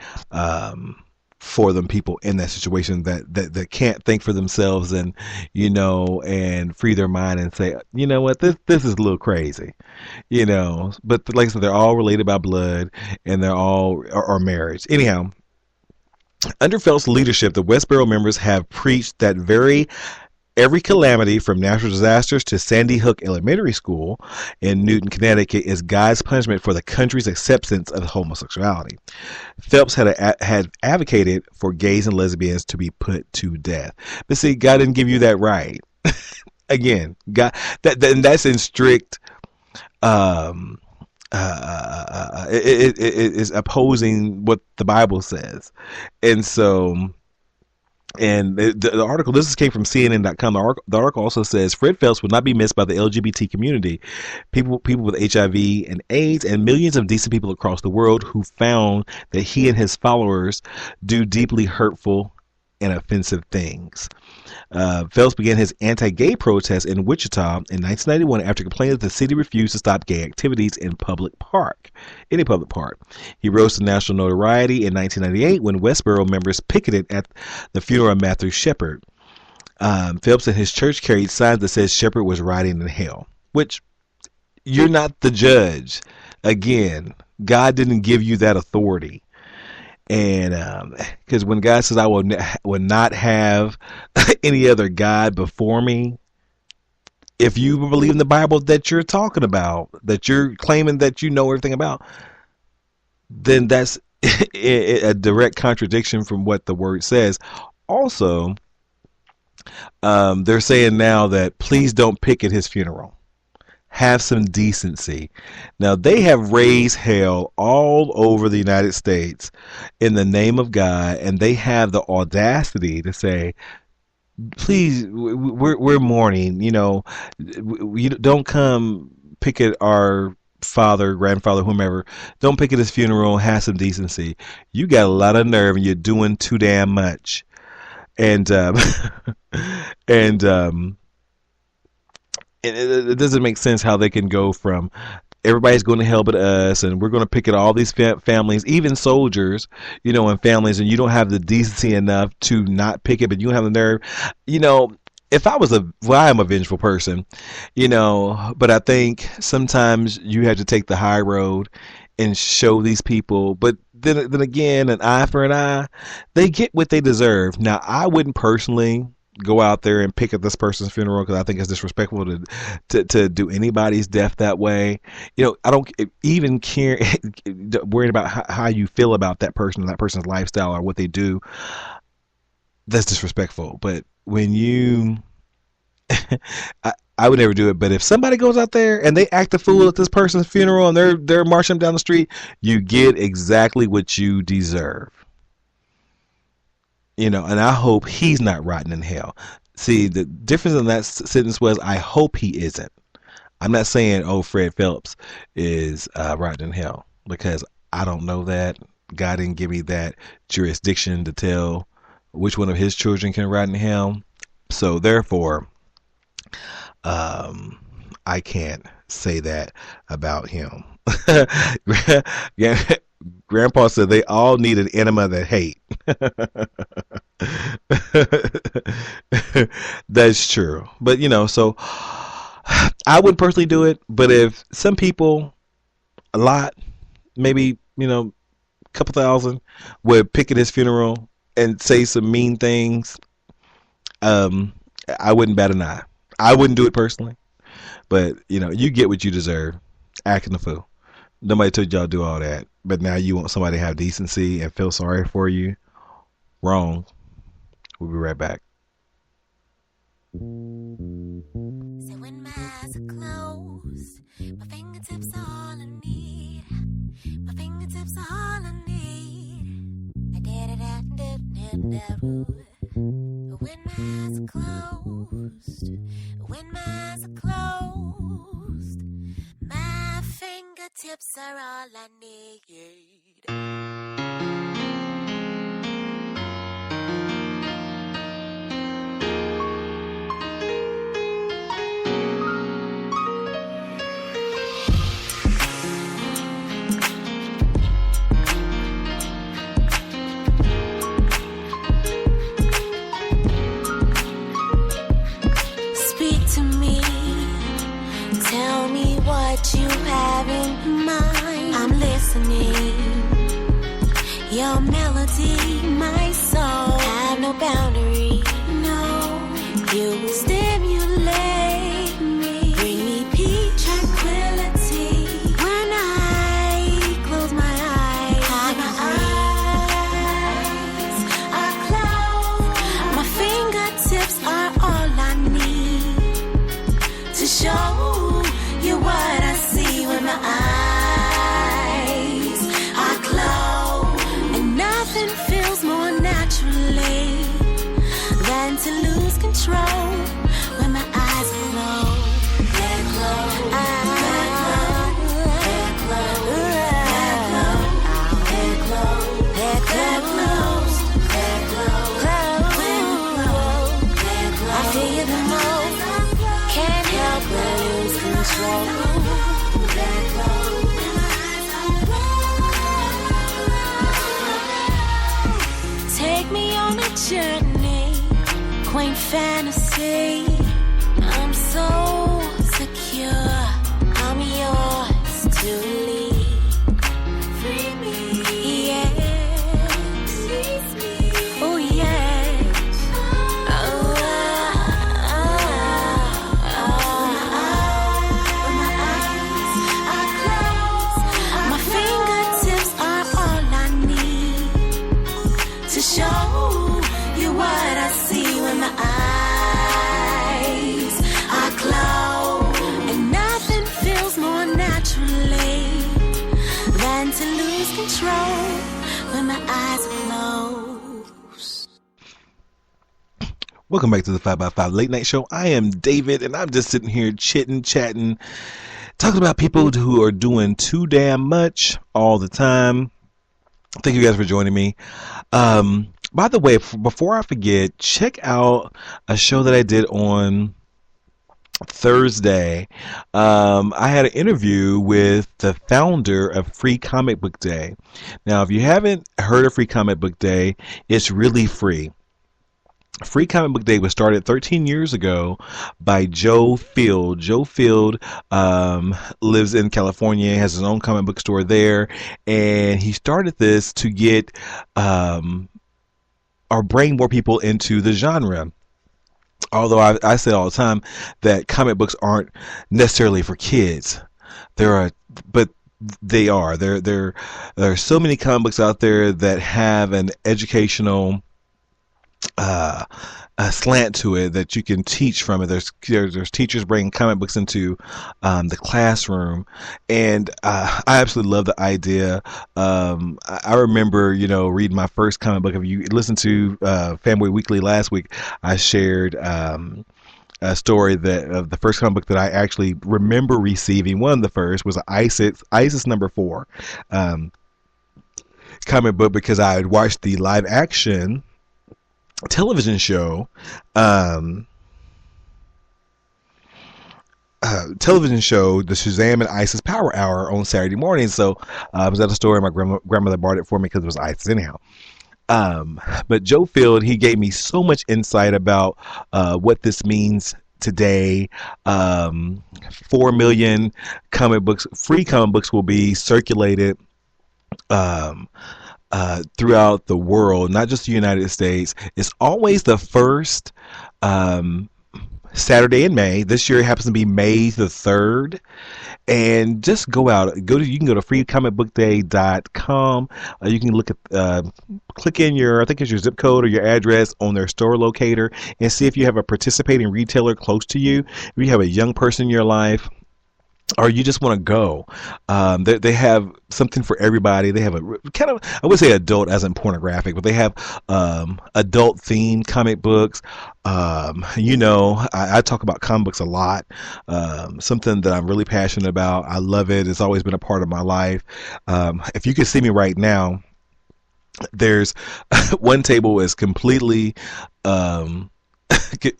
for them people in that situation that can't think for themselves, and and free their mind and say, what, this is a little crazy, but like I said, they're all related by blood, and they're all are marriage. Anyhow, under Phelps' leadership, the Westboro members have preached that every calamity, from natural disasters to Sandy Hook Elementary School in Newton, Connecticut, is God's punishment for the country's acceptance of homosexuality. Phelps had advocated for gays and lesbians to be put to death. But see, God didn't give you that right. Again, God, that's in strict it is opposing what the Bible says. And so, and the article, came from CNN.com. The article also says Fred Phelps will not be missed by the LGBT community, people with HIV and AIDS, and millions of decent people across the world who found that he and his followers do deeply hurtful and offensive things. Phelps began his anti-gay protest in Wichita in 1991 after complaining that the city refused to stop gay activities in any public park. He rose to national notoriety in 1998 when Westboro members picketed at the funeral of Matthew Shepard. Phelps and his church carried signs that says Shepard was rotting in hell, which you're not the judge. Again, God didn't give you that authority. And because when God says, I will not have any other God before me, if you believe in the Bible that you're talking about, that you're claiming that you know everything about, then that's a direct contradiction from what the word says. Also, they're saying now that please don't picket his funeral. have some decency. Now, they have raised hell all over the United States in the name of God, and they have the audacity to say, please, we're mourning, you don't come pick at our father, grandfather, whomever. Don't pick at his funeral. Have some decency. You got a lot of nerve, and you're doing too damn much. And and it doesn't make sense how they can go from everybody's going to hell but us, and we're going to pick at all these families, even soldiers, and families, and you don't have the decency enough to not pick it, but you don't have the nerve. If I was I am a vengeful person, but I think sometimes you have to take the high road and show these people. But then again, an eye for an eye, they get what they deserve. Now, I wouldn't personally go out there and pick at this person's funeral because I think it's disrespectful to do anybody's death that way. I don't even care worried about how you feel about that person's lifestyle or what they do. That's disrespectful. But when you I would never do it, but if somebody goes out there and they act a fool at this person's funeral and they're marching down the street, you get exactly what you deserve. And I hope he's not rotting in hell. See, the difference in that sentence was, I hope he isn't. I'm not saying, oh, Fred Phelps is rotting in hell, because I don't know that. God didn't give me that jurisdiction to tell which one of his children can rot in hell. So therefore, I can't say that about him. Grandpa said they all need an enema that hate. That's true. But, so I wouldn't personally do it. But if some people, a lot, maybe, a couple thousand, would pick at his funeral and say some mean things, I wouldn't bat an eye. I wouldn't do it personally. But, you get what you deserve. Acting a fool. Nobody told y'all to do all that. But now you want somebody to have decency and feel sorry for you. Wrong. We'll be right back. So when my eyes are closed, my fingertips are all I need. My fingertips are all I need. I did it at the when my eyes are closed, when my eyes are closed, my fingertips are all I need. What you have in mind, I'm listening. Your melody, my soul, have no boundary. No, you stimulate me, bring me peace, tranquility. When I close my eyes, my eyes are closed. My fingertips are all I need to show you what I see when my eyes are closed. And nothing feels more naturally than to lose control when my eyes are closed. They're closed. They're closed. They're closed. They're closed. They're closed. They're closed. I feel the most. Can't help but lose control. Take me on a journey, quaint fantasy. I'm so secure, I'm yours to lead. Free me, yes. Release me, oh yes. My eyes are closed. My fingertips are all I need to show you what I see when my eyes control when my eyes are closed. Welcome back to the 5x5 Late Night Show. I am David, and I'm just sitting here chitting, chatting, talking about people who are doing too damn much all the time. Thank you guys for joining me. By the way, before I forget, check out a show that I did on Thursday. I had an interview with the founder of Free Comic Book Day. Now, if you haven't heard of Free Comic Book Day, it's really free. Free Comic Book Day was started 13 years ago by Joe Field. Joe Field lives in California, has his own comic book store there, and he started this to get or bring more people into the genre. Although I say all the time that comic books aren't necessarily for kids. But they are. There are so many comic books out there that have an educational a slant to it that you can teach from it. There's teachers bringing comic books into the classroom, and I absolutely love the idea. I remember, reading my first comic book. If you listened to Fanboy Weekly last week, I shared a story that of the first comic book that I actually remember receiving. One of the first was ISIS number 4 comic book, because I had watched the live action television show the Shazam and ISIS Power Hour on Saturday morning. So I was at a store and my grandmother bought it for me because it was ISIS anyhow. But Joe Field, he gave me so much insight about what this means today. 4 million free comic books will be circulated throughout the world, not just the United States. It's always the first Saturday in May. This year it happens to be May the 3rd. And just go out. You can go to freecomicbookday.com. You can look at click in I think it's your zip code or your address on their store locator, and see if you have a participating retailer close to you. If you have a young person in your life, or you just want to go, they have something for everybody. They have a kind of, I would say adult as in pornographic, but they have adult themed comic books. I talk about comic books a lot. Something that I'm really passionate about. I love it. It's always been a part of my life. If you could see me right now, there's one table is completely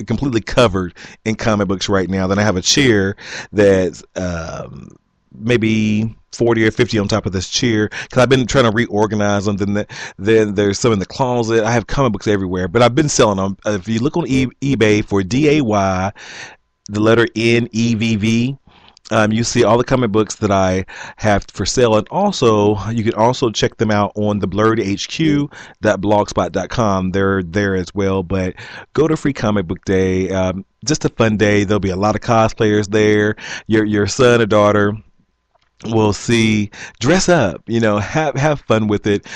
completely covered in comic books right now. Then I have a chair that's maybe 40 or 50 on top of this chair, because I've been trying to reorganize them. Then there's some in the closet. I have comic books everywhere, but I've been selling them. If you look on eBay for DAY, the letter NEVV, you see all the comic books that I have for sale, and also you can also check them out on the blurredhq.blogspot.com. They're there as well. But go to Free Comic Book Day. Just a fun day. There'll be a lot of cosplayers there. Your son or daughter will see, dress up, have fun with it.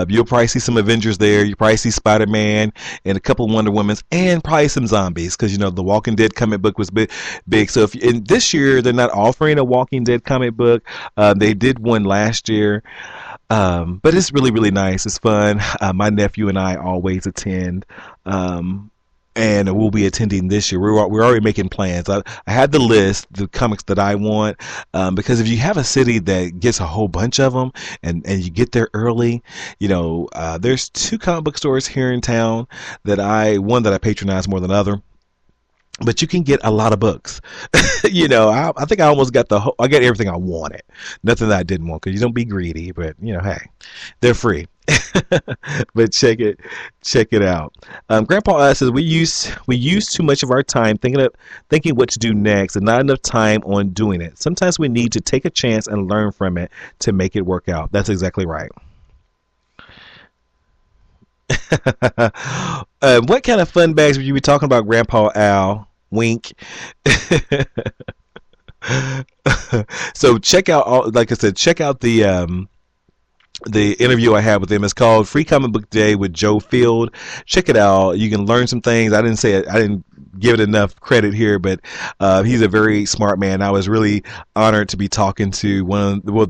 You'll probably see some Avengers there. You probably see Spider-Man and a couple of Wonder Womans, and probably some zombies, because the Walking Dead comic book was big. So in this year they're not offering a Walking Dead comic book. They did one last year, but it's really, really nice. It's fun. My nephew and I always attend. And we'll be attending this year. We're already making plans. I had the list, the comics that I want, because if you have a city that gets a whole bunch of them, and you get there early, there's 2 comic book stores here in town one that I patronize more than other. But you can get a lot of books. I think I almost got I got everything I wanted. Nothing that I didn't want, because you don't be greedy. But hey, they're free. But check it out. Grandpa says we use too much of our time thinking what to do next, and not enough time on doing it. Sometimes we need to take a chance and learn from it to make it work out. That's exactly right. What kind of fun bags would you be talking about, Grandpa Al? Wink. So check out, like I said, check out the interview I had with him. It's called Free Comic Book Day with Joe Field. Check it out. You can learn some things. I didn't give it enough credit here, but he's a very smart man. I was really honored to be talking to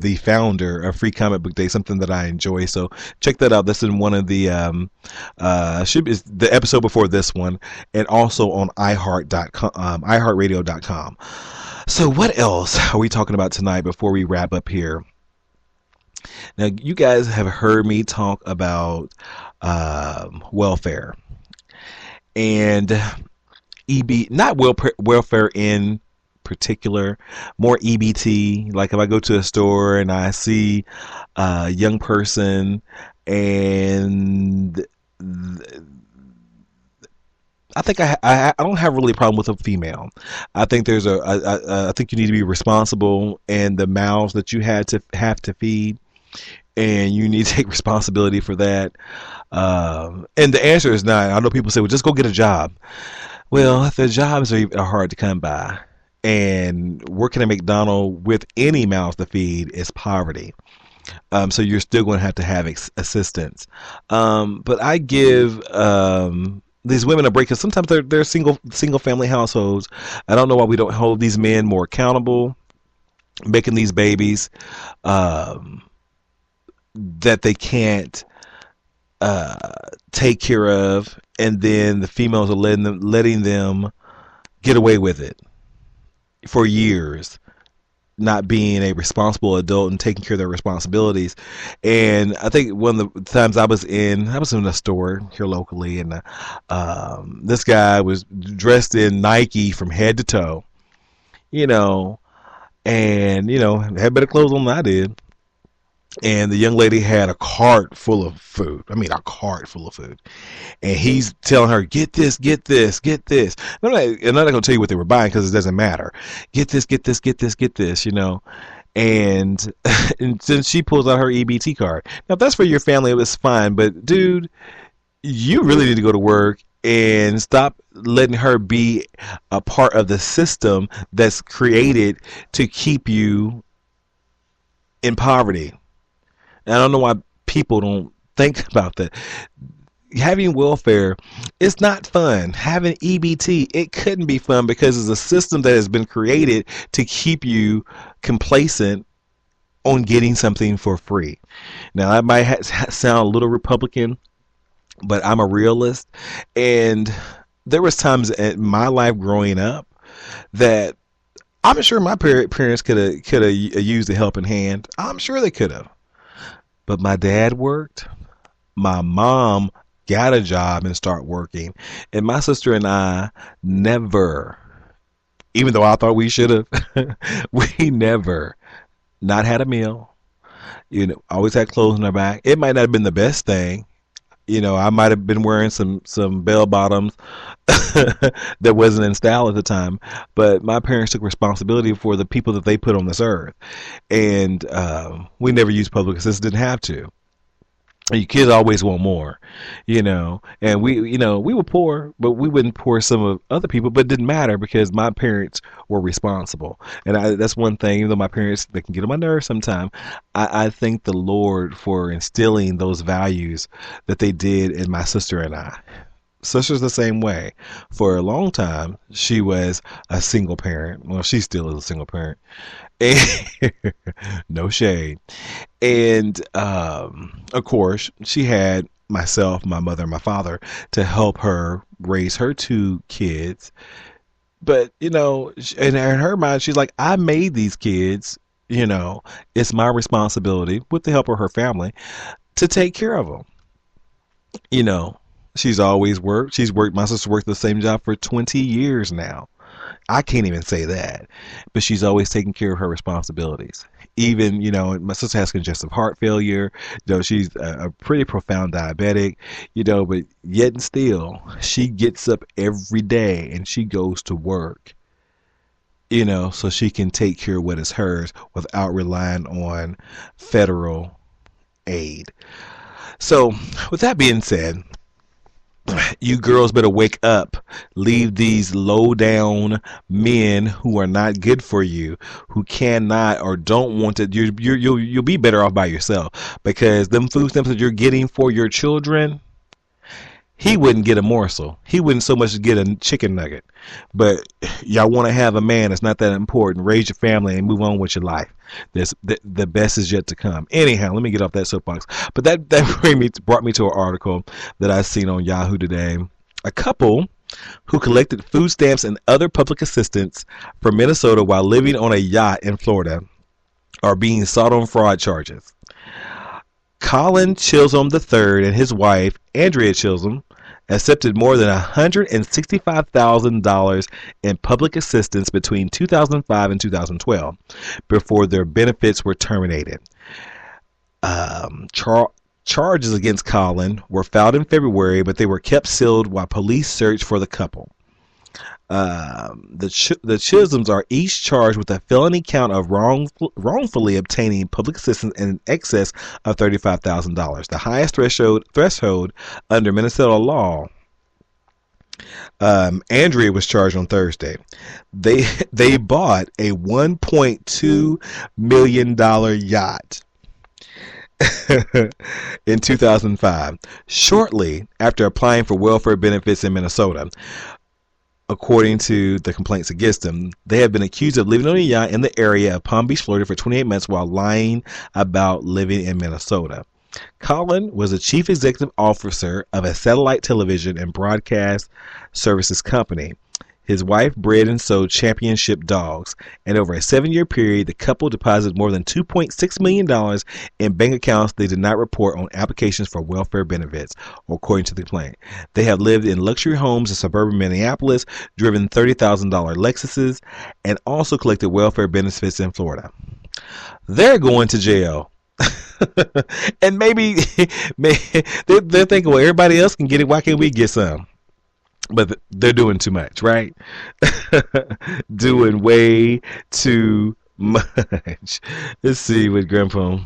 the founder of Free Comic Book Day, something that I enjoy. So check that out. This is one of the should be the episode before this one, and also on iHeartRadio.com. So what else are we talking about tonight before we wrap up here? Now, you guys have heard me talk about welfare and not welfare in particular, more EBT. Like if I go to a store and I see a young person and I think I don't have really a problem with a female. I think I think you need to be responsible, and the mouths that you have to feed, and you need to take responsibility for that. And the answer is not. I know people say, "Well, just go get a job." Well, the jobs are hard to come by, and working at McDonald's with any mouths to feed is poverty. So you're still going to have assistance. But I give these women a break because sometimes they're single family households. I don't know why we don't hold these men more accountable, making these babies that they can't take care of, and then the females are letting them get away with it for years, not being a responsible adult and taking care of their responsibilities. And I think one of the times I was in a store here locally, and this guy was dressed in Nike from head to toe, and had better clothes on than I did. And the young lady had a cart full of food. I mean, a cart full of food. And he's telling her, get this, get this, get this. I'm not going to tell you what they were buying because it doesn't matter. Get this, get this, get this, get this, And, and then she pulls out her EBT card. Now, if that's for your family, it was fine. But, dude, you really need to go to work and stop letting her be a part of the system that's created to keep you in poverty. And I don't know why people don't think about that. Having welfare is not fun. Having EBT, it couldn't be fun because it's a system that has been created to keep you complacent on getting something for free. Now, that might sound a little Republican, but I'm a realist. And there was times in my life growing up that I'm sure my parents could have used a helping hand. I'm sure they could have. But my dad worked. My mom got a job and started working. And my sister and I never, even though I thought we should have, we never not had a meal. Always had clothes on our back. It might not have been the best thing. I might have been wearing some bell bottoms that wasn't in style at the time, but my parents took responsibility for the people that they put on this earth, and we never used public assistance. Didn't have to. You kids always want more, and we were poor, but we wouldn't pour some of other people, but it didn't matter because my parents were responsible. And that's one thing, even though my parents, they can get on my nerves sometimes, I thank the Lord for instilling those values that they did in my sister and I. Sister's the same way. For a long time, she was a single parent. Well, she still is a single parent. No shade. And of course, she had myself, my mother, and my father to help her raise her two kids. But, in her mind, she's like, I made these kids. It's my responsibility, with the help of her family, to take care of them. She's always worked. My sister worked the same job for 20 years now. I can't even say that. But she's always taking care of her responsibilities. Even, my sister has congestive heart failure. She's a pretty profound diabetic, but yet and still, she gets up every day and she goes to work, so she can take care of what is hers without relying on federal aid. So, with that being said, you girls better wake up. Leave these low down men who are not good for you, who cannot or don't want to. You'll be better off by yourself, because them food stamps that you're getting for your children, he wouldn't get a morsel. He wouldn't so much as get a chicken nugget. But y'all want to have a man that's not that important. Raise your family and move on with your life. The best is yet to come. Anyhow, let me get off that soapbox. But that brought me to an article that I seen on Yahoo today. A couple who collected food stamps and other public assistance from Minnesota while living on a yacht in Florida are being sought on fraud charges. Colin Chisholm III and his wife, Andrea Chisholm, accepted more than $165,000 in public assistance between 2005 and 2012 before their benefits were terminated. Charges against Colin were filed in February, but they were kept sealed while police searched for the couple. The Chisholms are each charged with a felony count of wrongfully obtaining public assistance in excess of $35,000, the highest threshold under Minnesota law. Andrea was charged on Thursday. They bought a $1.2 million yacht in 2005, shortly after applying for welfare benefits in Minnesota. According to the complaints against them, they have been accused of living on a yacht in the area of Palm Beach, Florida for 28 months while lying about living in Minnesota. Colin was a chief executive officer of a satellite television and broadcast services company. His wife bred and sold championship dogs, and over a 7-year period, the couple deposited more than $2.6 million in bank accounts they did not report on applications for welfare benefits, according to the complaint. They have lived in luxury homes in suburban Minneapolis, driven $30,000 Lexuses, and also collected welfare benefits in Florida. They're going to jail. And maybe they're thinking, well, everybody else can get it. Why can't we get some? But they're doing too much, right? Doing way too much. Let's see what Grandpa.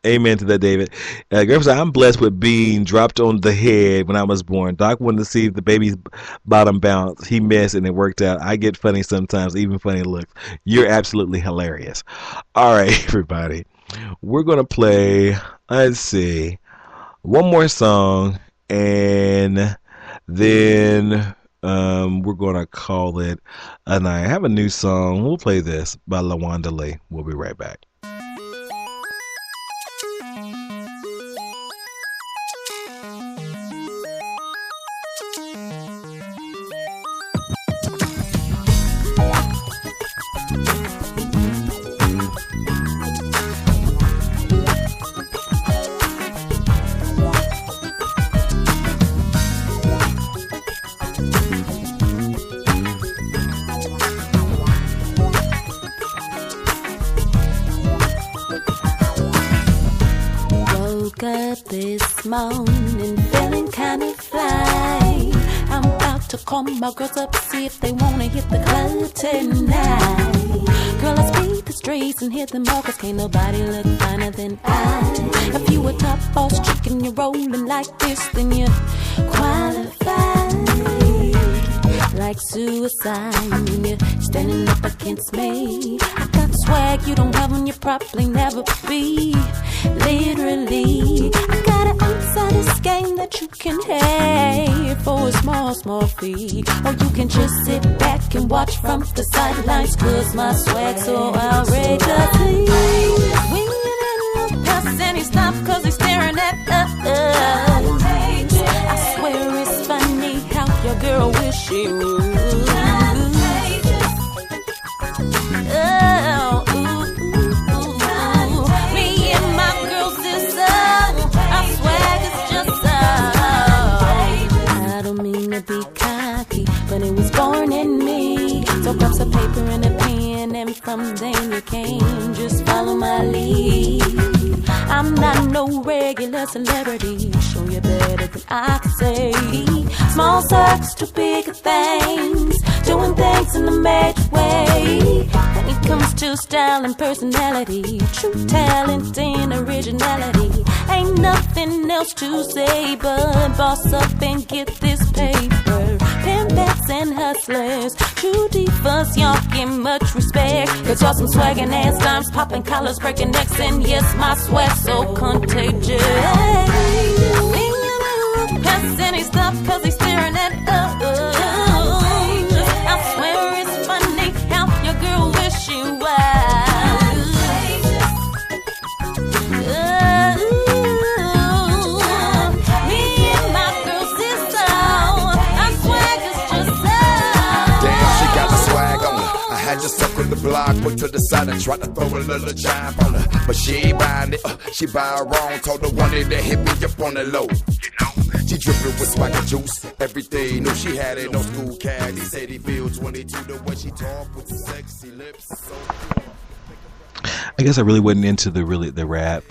Amen to that, David. Grandpa said, I'm blessed with being dropped on the head when I was born. Doc wanted to see the baby's bottom bounce. He missed and it worked out. I get funny sometimes, even funny looks. You're absolutely hilarious. All right, everybody. We're going to play, let's see, one more song, and then we're going to call it a night. I have a new song. We'll play this by LaWanda Lee. We'll be right back. This morning feeling kind of fly. I'm about to call my girls up, see if they wanna hit the club tonight. Girl, let's beat the streets and hit them all, cause can't nobody look finer than I. If you a top boss chick and you're rolling like this, then you're qualified. Like suicide when you're standing up against me. I got swag you don't have and you probably never be. Literally, I got an outsider's game that you can have for a small fee. Or you can just sit back and watch from the sidelines, cause my swag's so outrageous. When you're in the past and he stops cause he's staring at us. I swear it's funny how your girl wish she would. Be cocky, but it was born in me. So grab some paper and a pen, and from then you can just follow my lead. I'm not no regular celebrity, show you better than I can say. Small circles to bigger things, doing things in a major way. When it comes to style and personality, true talent and originality, ain't nothing else to say but boss up and get this paper. Pimpets and hustlers, true divas, y'all get much respect. Cause y'all some swaggin' ass dimes, popping collars, breaking necks, and yes, my swag's so contagious. When you move past mouth cause he's staring at us. I swear it's funny how your girl wish she was. Me and my girl sister, our swag is just so. Damn, she got the swag on her. I had to circle the block, put to the side and try to throw a little jive on her. But she ain't buying it, she buy it wrong. Told her one day to hit me up on the low. She drippin' with swagger juice, everything. Knew she had it, no school cat. He said he feel 22, the way she talk with the sexy lips. So I guess I really wasn't into the rap.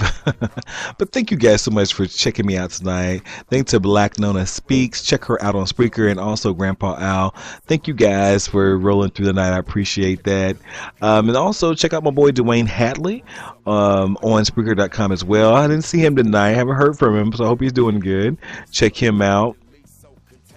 But thank you guys so much for checking me out tonight. Thanks to Black Nona Speaks. Check her out on Spreaker, and also Grandpa Al. Thank you guys for rolling through the night. I appreciate that. And also check out my boy Dwayne Hatley on Spreaker.com as well. I didn't see him tonight. I haven't heard from him, so I hope he's doing good. Check him out.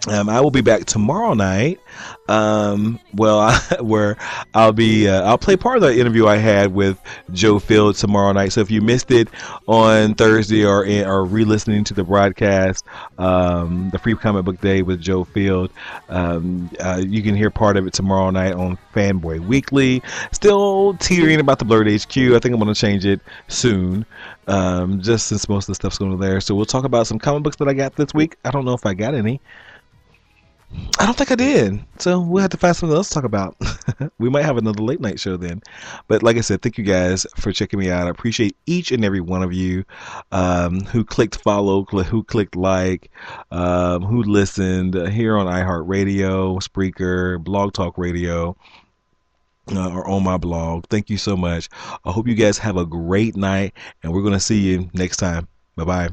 I will be back tomorrow night. Where I'll play part of the interview I had with Joe Field tomorrow night. So if you missed it on Thursday or re-listening to the broadcast, the Free Comic Book Day with Joe Field, you can hear part of it tomorrow night on Fanboy Weekly. Still teetering about the Blurred HQ. I think I'm going to change it soon, just since most of the stuff's going there. So we'll talk about some comic books that I got this week. I don't know if I got any. I don't think I did. So we'll have to find something else to talk about. We might have another late night show then. But like I said, thank you guys for checking me out. I appreciate each and every one of you who clicked follow, who clicked like, who listened here on iHeartRadio, Spreaker, Blog Talk Radio, or on my blog. Thank you so much. I hope you guys have a great night, and we're going to see you next time. Bye-bye.